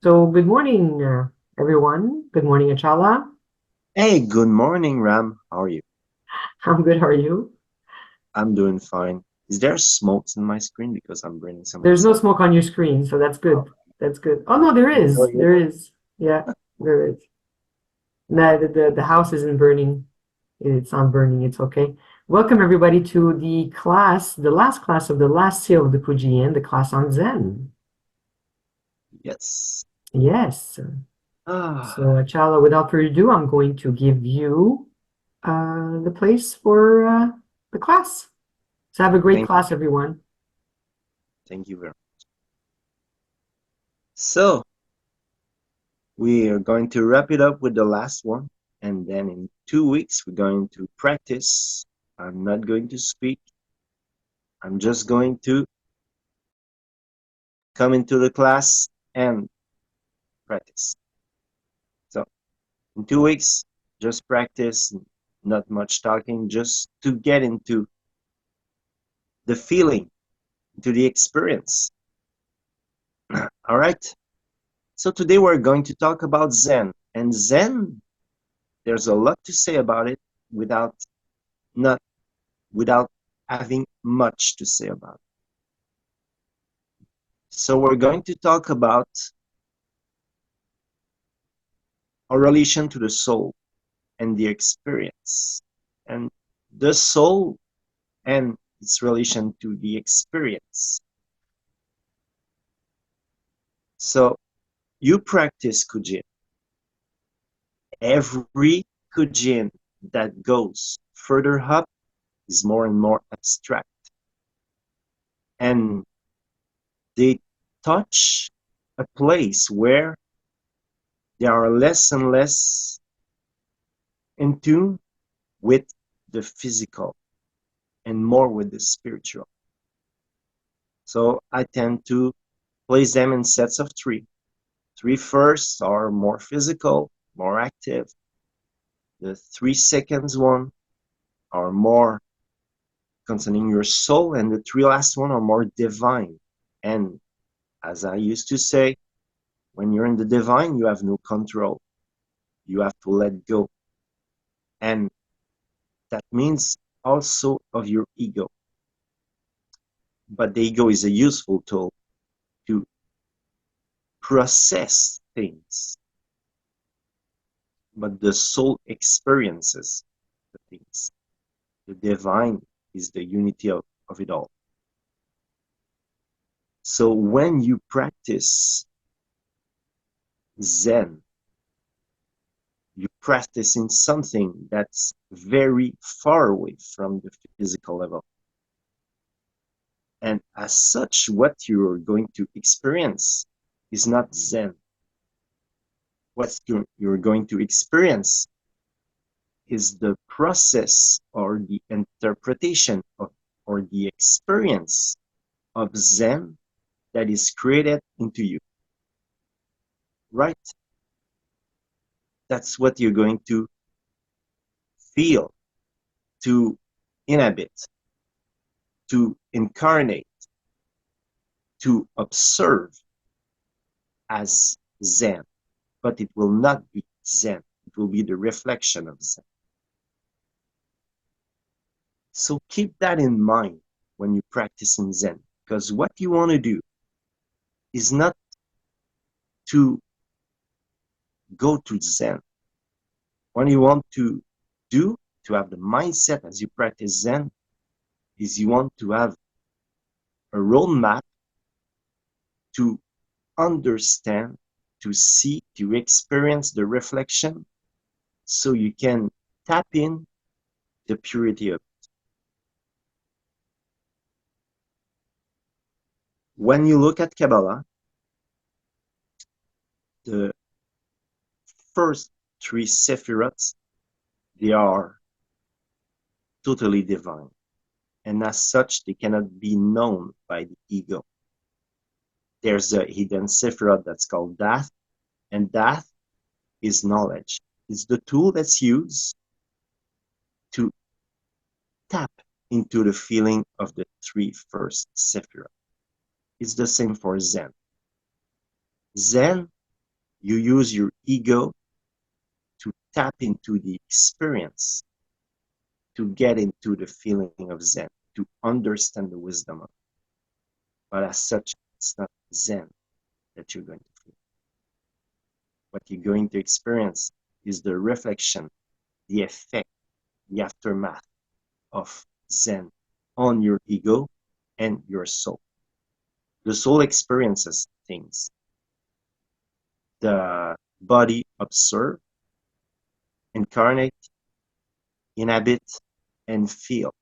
So good morning, everyone. Good morning, Achala. Hey, good morning, Ram. How are you? I'm good. How are you? I'm doing fine. Is there smokes in my screen because I'm burning some There's no outside? smoke on your screen, so that's Oh, good. That's good. Oh no, there no, is. you There is. Yeah, there is. No, the house isn't burning. It's not burning. It's okay. Welcome everybody to the class, the last class of the last seal of the Kuji In, the class on Zen. yes. Yes. So Ah, Achala, without further ado, I'm going to give you the place for the class. So have a great thank you. class, everyone. Thank you very much. So, we are going to wrap it up with the last one. And then in 2 weeks, we're going to practice. I'm not going to speak. I'm just going to come into the class and practice. So, in 2 weeks, just practice, not much talking, just to get into the feeling, into the experience. All right. So today we're going to talk about Zen. And Zen, there's a lot to say about it without not without having much to say about it. So we're going to talk about our relation to the soul and the experience. And the soul and its relation to the experience. So you practice Kujin. Every Kujin that goes further up is more and more abstract. And they touch a place where they are less and less in tune with the physical and more with the spiritual. So I tend to place them in sets of three. Three first are more physical, more active. The 3 seconds one are more concerning your soul, and the three last one are more divine. And as I used to say, when you're in the divine, you have no control. You have to let go. And that means also of your ego. But the ego is a useful tool to process things. But the soul experiences the things. The divine is the unity of it all. So when you practice Zen, you practice in something that's very far away from the physical level. And as such, what you're going to experience is not Zen. What you're going to experience is the process or the interpretation of or the experience of Zen that is created into you, right? That's what you're going to feel, to inhabit, to incarnate, to observe as Zen. But it will not be Zen. It will be the reflection of Zen. So keep that in mind when you practice in Zen, because what you want to do is not to go to Zen. What you want to do to have the mindset as you practice Zen is you want to have a roadmap to understand, to see, to experience the reflection so you can tap in the purity of it. When you look at Kabbalah, the first three sephirots, they are totally divine. And as such, they cannot be known by the ego. There's a hidden sephirot that's called Dath, and Dath is knowledge. It's the tool that's used to tap into the feeling of the three first sephirot. It's the same for Zen. Zen You use your ego to tap into the experience, to get into the feeling of Zen, to understand the wisdom of it. But as such, it's not Zen that you're going to feel. What you're going to experience is the reflection, the effect, the aftermath of Zen on your ego and your soul. The soul experiences things. The body observe, incarnate, inhabit, and feel.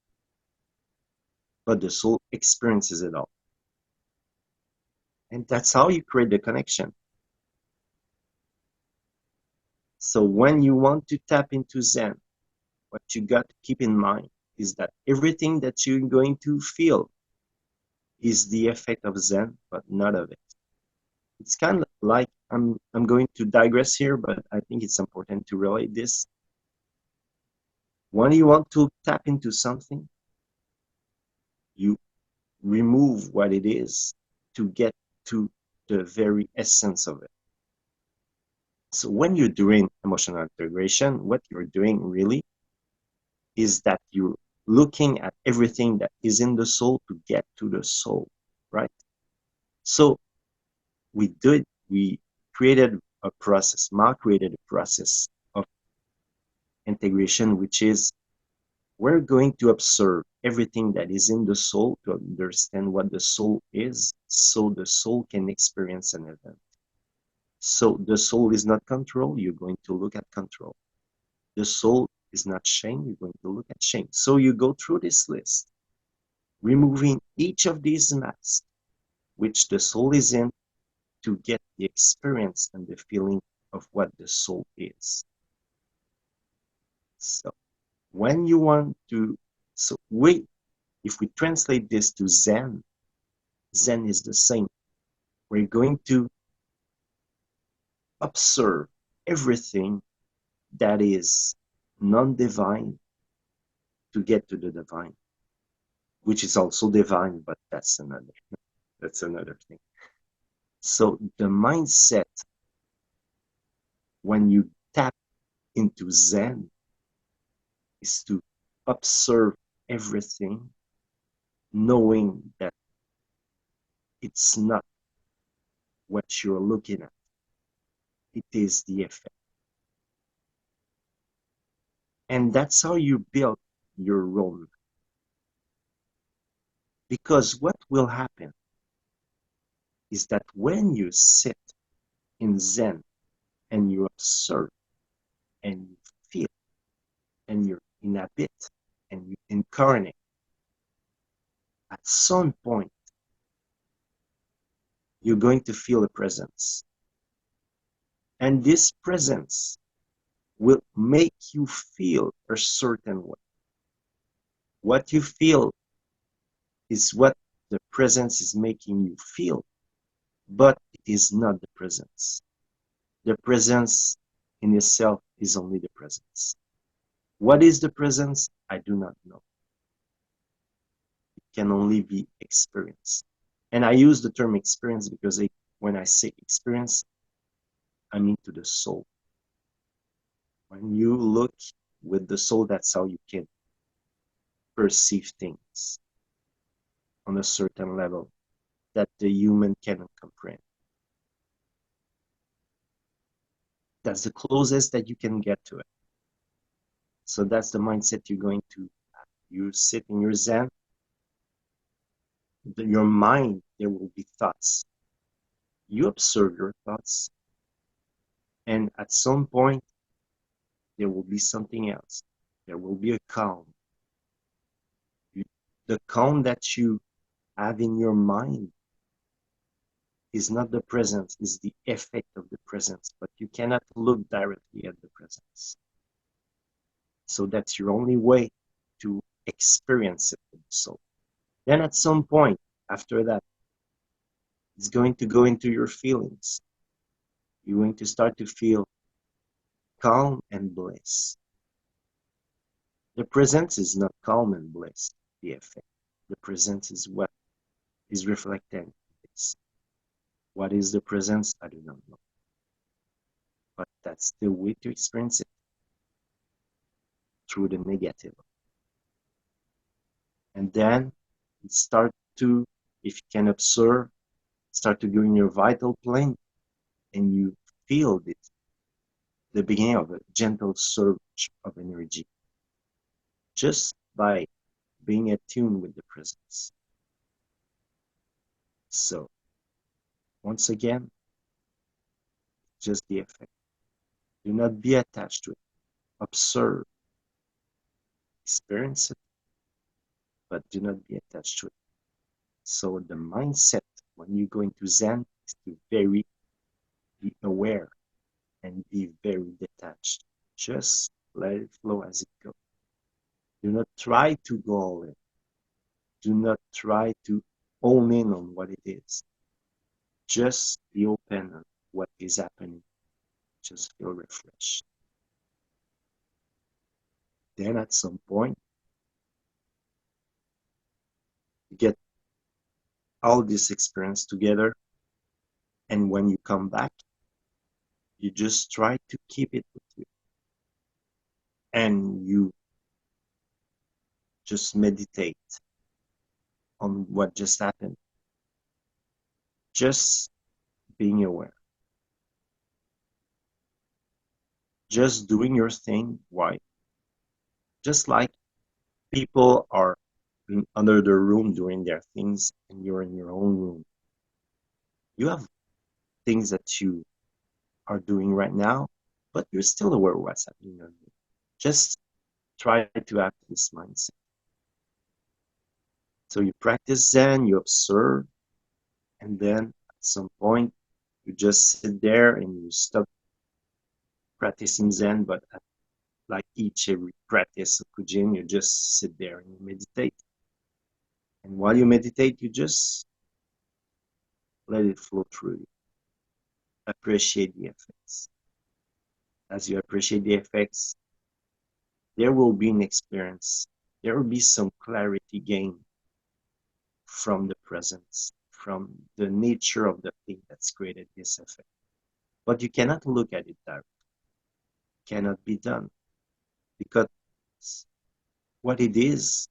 But the soul experiences it all. And that's how you create the connection. So when you want to tap into Zen, what you got to keep in mind is that everything that you're going to feel is the effect of Zen, but not of it. It's kind of like, I'm going to digress here, but I think it's important to relate this. When you want to tap into something, you remove what it is to get to the very essence of it. So when you're doing emotional integration, what you're doing really is that you're looking at everything that is in the soul to get to the soul, right? So we created a process, Ma created a process of integration, which is we're going to observe everything that is in the soul to understand what the soul is, so the soul can experience an event. So the soul is not control, you're going to look at control. The soul is not shame, you're going to look at shame. So you go through this list, removing each of these masks, which the soul is in, to get the experience and the feeling of what the soul is. So when you want to, if we translate this to Zen, Zen is the same. We're going to observe everything that is non-divine to get to the divine, which is also divine, but that's another thing. So the mindset when you tap into Zen is to observe everything, knowing that it's not what you're looking at, it is the effect. And that's how you build your role. Because what will happen is that when you sit in Zen and you observe and you feel and you inhabit and you incarnate, at some point you're going to feel a presence. And this presence will make you feel a certain way. What you feel is what the presence is making you feel, but it is not the presence. The presence in itself is only the presence. What is the presence? I do not know. It can only be experienced. And I use the term experience because when I say experience, I mean to the soul. When you look with the soul, that's how you can perceive things on a certain level that the human cannot comprehend. That's the closest that you can get to it. So that's the mindset you're going to have. You sit in your Zen, your mind, there will be thoughts. You observe your thoughts, and at some point, there will be something else. There will be a calm. The calm that you have in your mind is not the presence, is the effect of the presence, but you cannot look directly at the presence. So that's your only way to experience it with the soul. Then at some point after that, it's going to go into your feelings. You're going to start to feel calm and bliss. The presence is not calm and bliss, the effect. The presence is what is reflecting this. What is the presence? I do not know. but that's the way to experience it, through the negative. And then it start to, if you can observe, start to go in your vital plane, and you feel it, the beginning of a gentle surge of energy, just by being attuned with the presence. So once again, just the effect. Do not be attached to it. Observe, experience it, but do not be attached to it. So the mindset when you go into Zen is to be aware and be very detached. Just let it flow as it goes. Do not try to go all in. Do not try to own in on what it is. Just be open on what is happening. Just feel refreshed. Then at some point, you get all this experience together. And when you come back, you just try to keep it with you. And you just meditate on what just happened. Just being aware. Just doing your thing. Why? Just like people are in under the room doing their things and you're in your own room. You have things that you are doing right now, but you're still aware of what's happening. Just try to have this mindset. So you practice Zen, you observe, and then at some point you just sit there and you stop practicing Zen, but at, like each every practice of Kuji In, you just sit there and you meditate. And while you meditate, you just let it flow through you. Appreciate the effects. As you appreciate the effects, there will be an experience. There will be some clarity gained from the presence, from the nature of the thing that's created this effect. But you cannot look at it directly. Cannot be done because what it is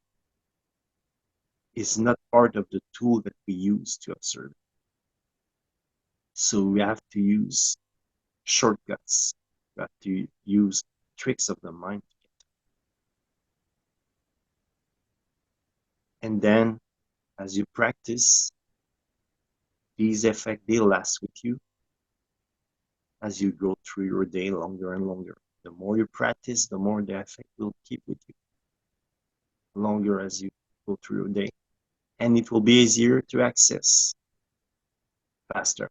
not part of the tool that we use to observe it. So we have to use shortcuts. We have to use tricks of the mind. And then as you practice, these effects, they last with you as you go through your day longer and longer. The more you practice, the more the effect will keep with you longer as you go through your day. And it will be easier to access faster.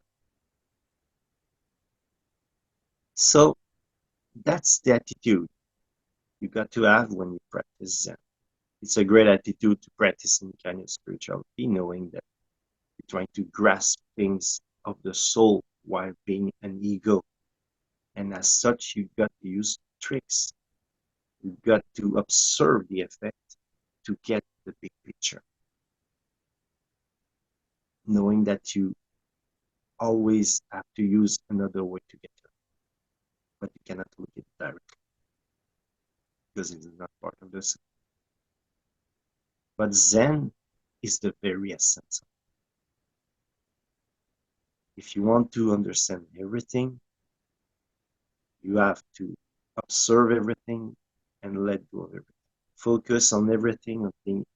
So that's the attitude you got to have when you practice Zen. It's a great attitude to practice any kind of spirituality, knowing that you're trying to grasp things of the soul while being an ego. And as such, you've got to use tricks. You've got to observe the effect to get the big picture. Knowing that you always have to use another way to get there. But you cannot look at it directly because it is not part of this. But Zen is the very essence. If you want to understand everything, you have to observe everything and let go of everything. Focus on everything until it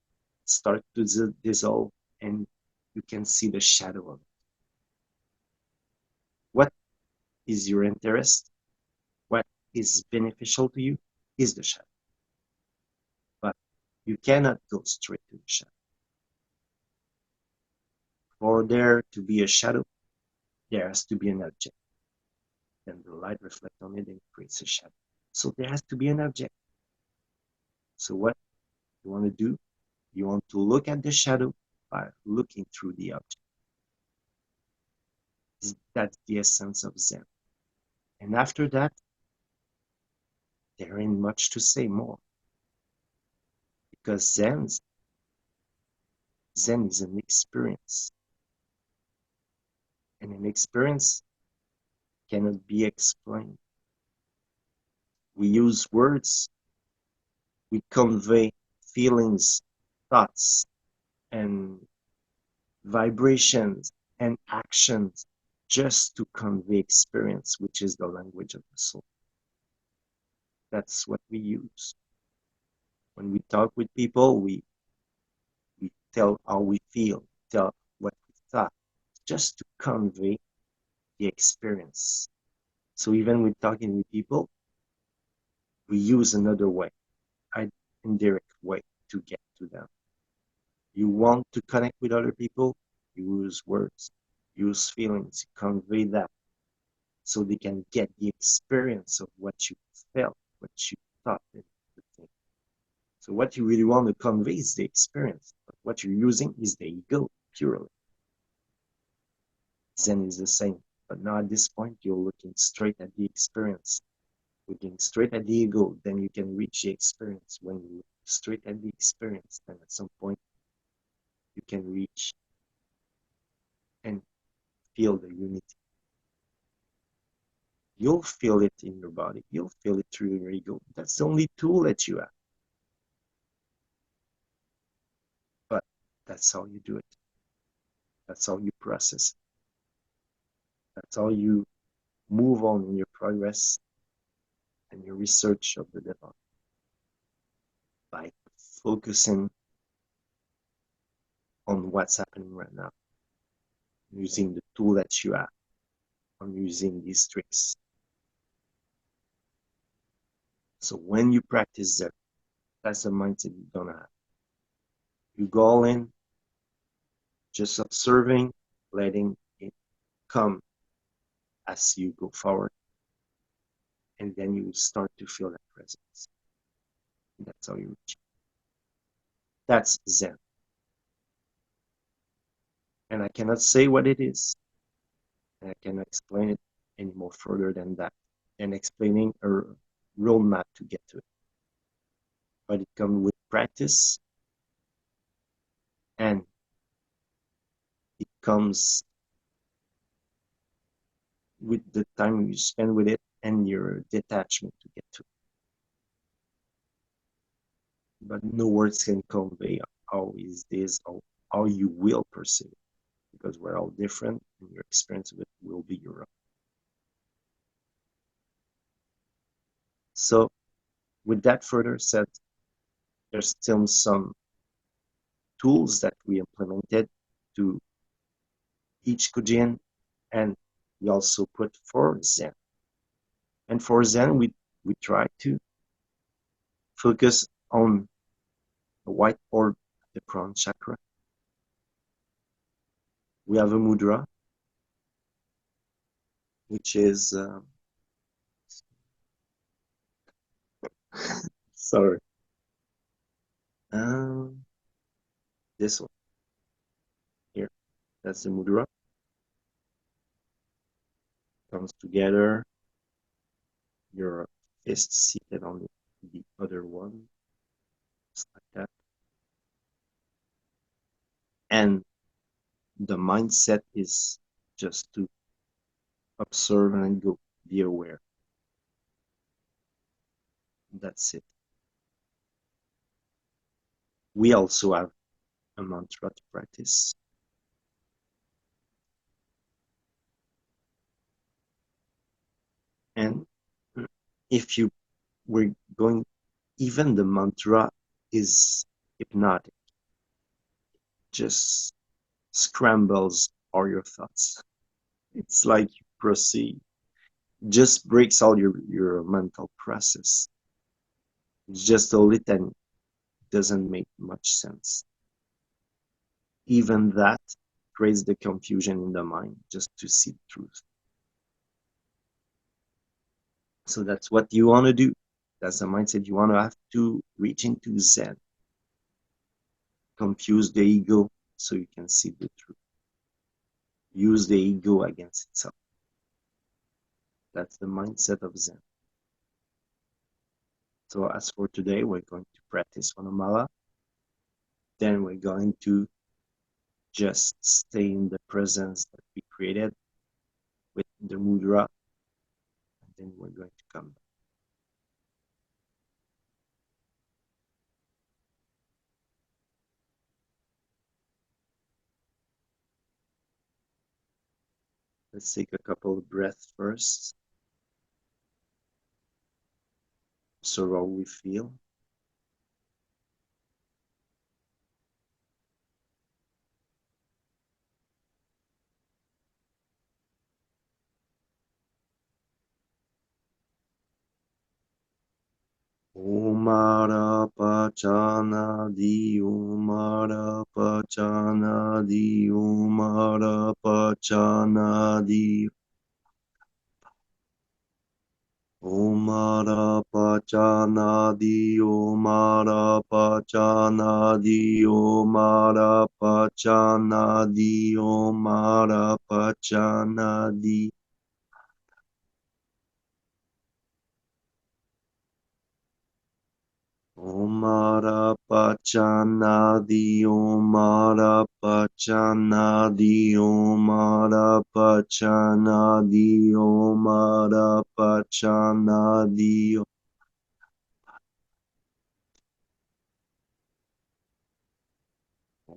starts to dissolve and you can see the shadow of it. What is your interest? What is beneficial to you is the shadow. But you cannot go straight to the shadow. For there to be a shadow, there has to be an object. Then the light reflects on it and creates a shadow. So there has to be an object. So what you want to do, you want to look at the shadow by looking through the object. That's the essence of Zen. And after that, there ain't much to say more. Because Zen is an experience. And an experience cannot be explained. We use words, we convey feelings, thoughts, and vibrations and actions just to convey experience, which is the language of the soul. That's what we use. When we talk with people, we tell how we feel, tell what we thought, just to convey the experience. So even with talking with people, we use another way, an indirect way to get to them. You want to connect with other people, use words, use feelings, convey that so they can get the experience of what you felt, what you thought. So what you really want to convey is the experience, but what you're using is the ego purely. Zen is the same, but now at this point you're looking straight at the experience. Looking straight at the ego, then you can reach the experience. When you look straight at the experience, then at some point you can reach and feel the unity. You'll feel it in your body. You'll feel it through your ego. That's the only tool that you have. But that's how you do it. That's how you process it. That's how you move on in your progress and your research of the divine. By focusing on what's happening right now, using the tool that you have, on using these tricks. So when you practice that, that's the mindset you're gonna have. You go all in, just observing, letting it come as you go forward, and then you start to feel that presence. That's how you reach it. That's Zen. And I cannot say what it is, and I cannot explain it any more further than that, and explaining a roadmap to get to it. But it comes with practice, and it comes with the time you spend with it and your detachment to get to it. But no words can convey how is this, how you will perceive it, because we're all different and your experience of it will be your own. So with that further said, there's still some tools that we implemented to each Kuji In, and we also put for Zen. And for Zen, we try to focus on the white orb, the crown chakra. We have a mudra, which is sorry, um, this one here. That's the mudra. Comes together. Your fist seated on the other one, just like that. And the mindset is just to observe and go, be aware. That's it. We also have a mantra to practice. And if you were going, even the mantra is hypnotic, just scrambles all your thoughts. It's like you proceed, just breaks all your mental process. It's just a litany, doesn't make much sense. Even that creates the confusion in the mind just to see the truth. So that's what you want to do. That's the mindset you want to have to reach into Zen. Confuse the ego so you can see the truth. Use the ego against itself. That's the mindset of Zen. So as for today, we're going to practice Vanamala. Then we're going to just stay in the presence that we created with the mudra. And then we're going to come back. Let's take a couple of breaths first. So how we feel. Umara pachana di umara pachana di umara pachana di umara pachana di umara pachana di umara pachana di umara pachana di Omara pachana di omara pachana di omara pachana di omara pachana di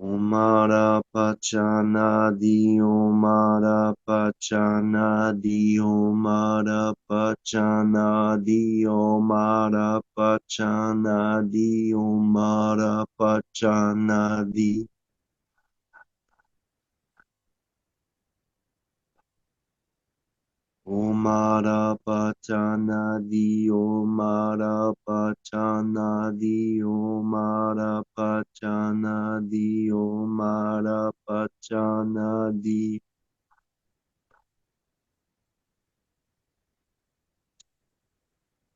omara pachana di omara pachana di omara pachana di omara pachana di omara pachana di Omara pachana di omara pachana di omara pachana di omara pachana di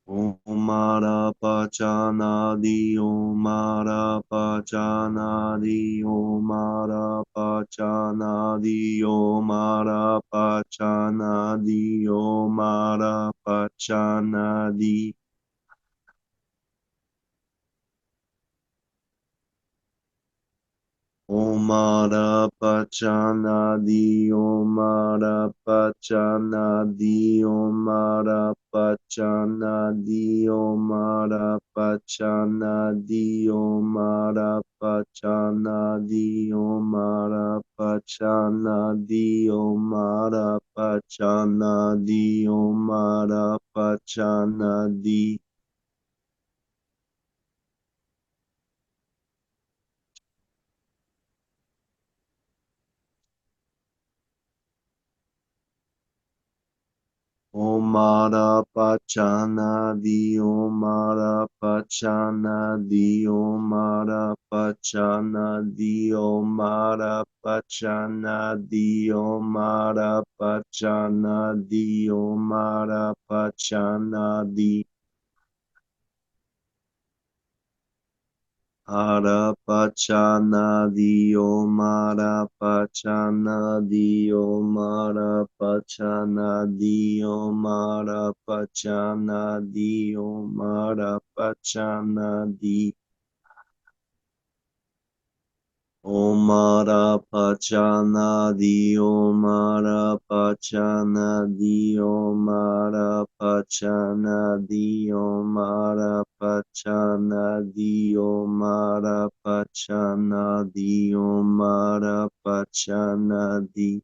omara pachana di omara pachana di omara pachana di omara pachana di omara pachana di Omara pachana di omara pachana di omara pachana di omara pachana di omara pachana di omara pachana di omara pachana di omara pachana di Omara pachana di omara pachana di omara pachana di omara pachana di omara pachana di omara pachana di Arapachana Dio Marapachana Dio Marapachana Dio Marapachana Dio Marapachana Di Omara Pachana Dio Marapachana Dio Marapachana Dio Marapachana Dio Marapachana Dio Marapachana Di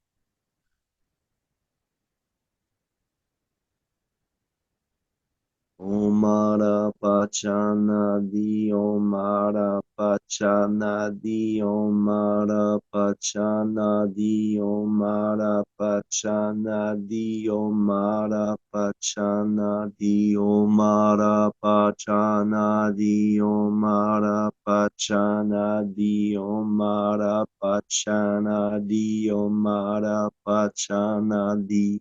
Omara pachana di omara pachana di omara pachana di omara pachana di omara pachana di omara pachana di omara pachana di omara pachana di omara pachana di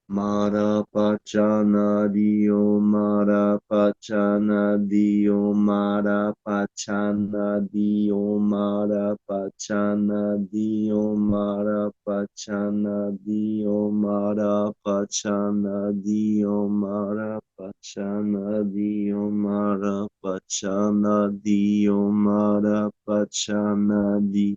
Mara pachana dio mara pachana dio mara pachana dio mara pachana dio mara pachana dio mara pachana dio mara pachana dio mara pachana dio mara pachana di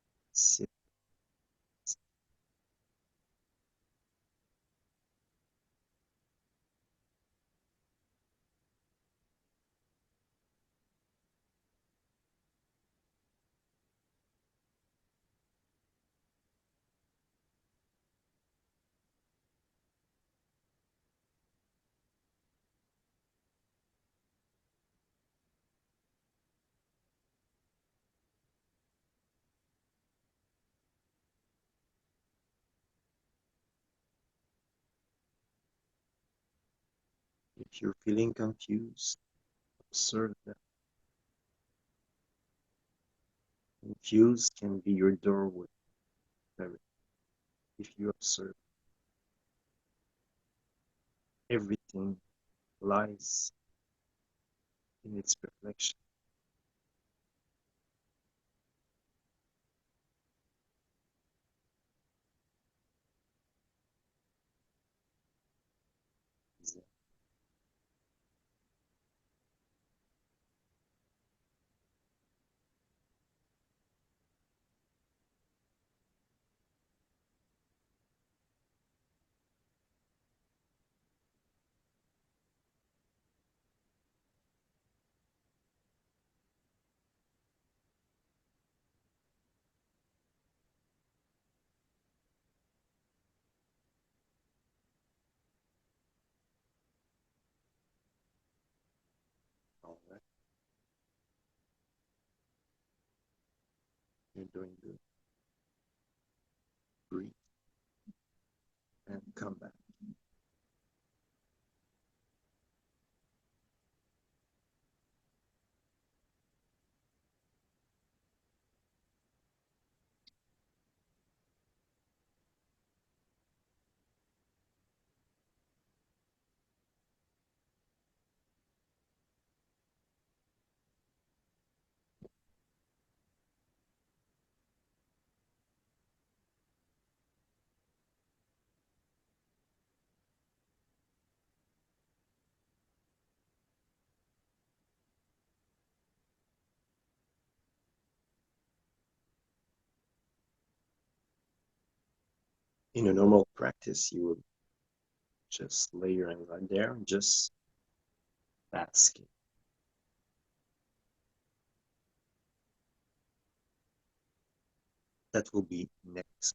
Sit. If you're feeling confused, observe that. Confused can be your doorway. If you observe, everything lies in its reflection. ZEN. All right, you're doing good. Breathe and come back. In a normal practice, you would just lay your hand right there and just basking. That will be next.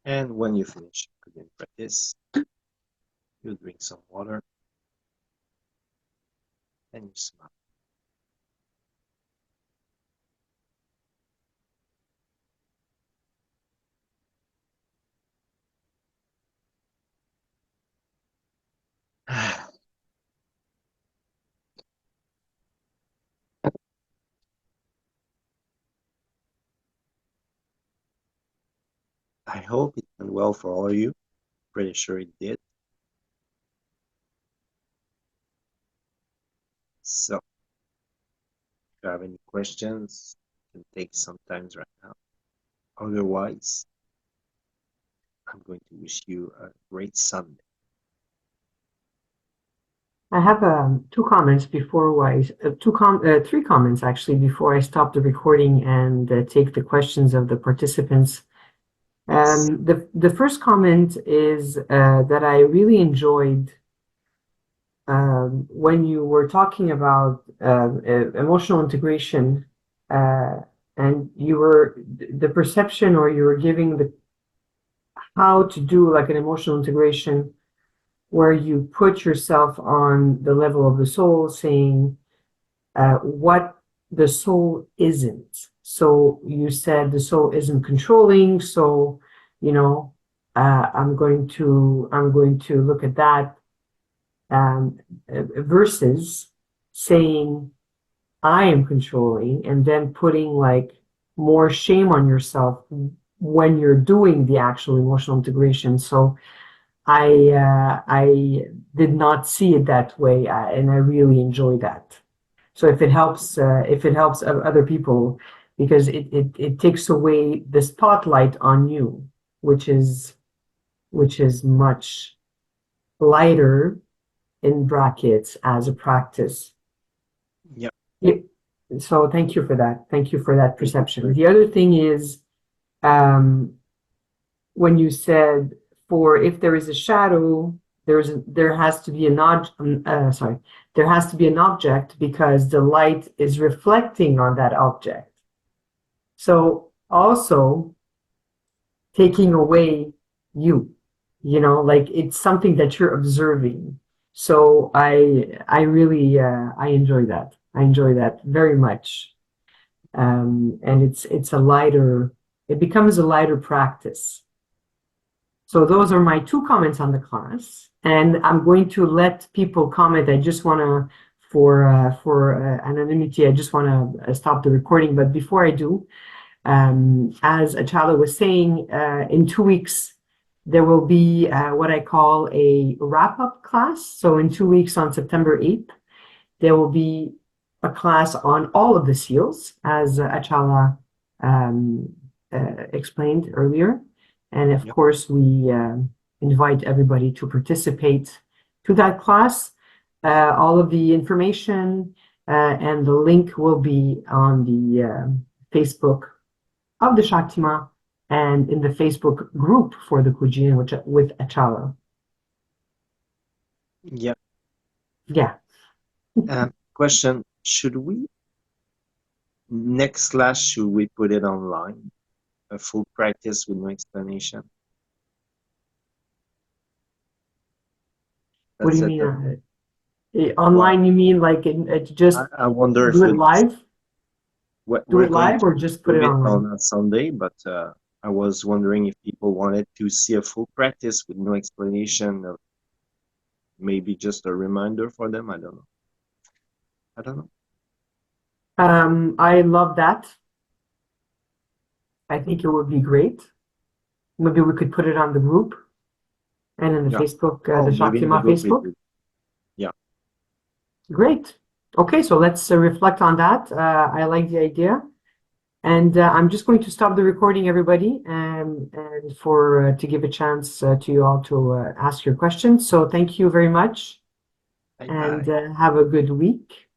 And when you finish again practice, you drink some water and you smile. I hope it went well for all of you. Pretty sure it did. So, if you have any questions, you can take some time right now. Otherwise, I'm going to wish you a great Sunday. I have two comments before three comments actually before I stop the recording and take the questions of the participants. The first comment is that I really enjoyed when you were talking about emotional integration, and you were the perception, or you were giving the how to do like an emotional integration where you put yourself on the level of the soul, saying what the soul isn't. So you said the soul isn't controlling. So, you know, I'm going to look at that, versus saying I am controlling, and then putting like more shame on yourself when you're doing the actual emotional integration. So I did not see it that way, and I really enjoy that. So if it helps other people, because it takes away the spotlight on you, which is much lighter in brackets as a practice. Yep. Yeah, So thank you for that. Thank you for that perception. The other thing is, um, when you said for if there is a shadow, there has to be there has to be an object because the light is reflecting on that object. So also taking away you, like it's something that you're observing. So I really I enjoy that. I enjoy that very much. And it's a lighter, it becomes a lighter practice. So those are my two comments on the class, and I'm going to let people comment. I just want to, for anonymity, I just want to stop the recording. But before I do, as Achala was saying, in 2 weeks there will be what I call a wrap-up class. So in 2 weeks, on September 8th, there will be a class on all of the seals, as Achala explained earlier. And of Yep. course, we invite everybody to participate to that class. All of the information and the link will be on the Facebook of the Shaktima and in the Facebook group for the Kuji In with Achala. Yep. Yeah. Question: should we next class should we put it online? A full practice with no explanation. What do That's you it. mean? Well, Online, you mean like just I wonder if do it we live? Do we're it going live to or just put do it it on online? a Sunday, but I was wondering if people wanted to see a full practice with no explanation, or maybe just a reminder for them. I don't know. I don't know. I love that. I think it would be great. Maybe we could put it on the group and in the Yeah. Facebook, Oh, the maybe in the Shaktima group we Facebook. did. Yeah. Great. Okay, so let's reflect on that. I like the idea. And I'm just going to stop the recording, everybody, and for to give a chance to you all to ask your questions. So thank you very much, Bye and bye. have a good week.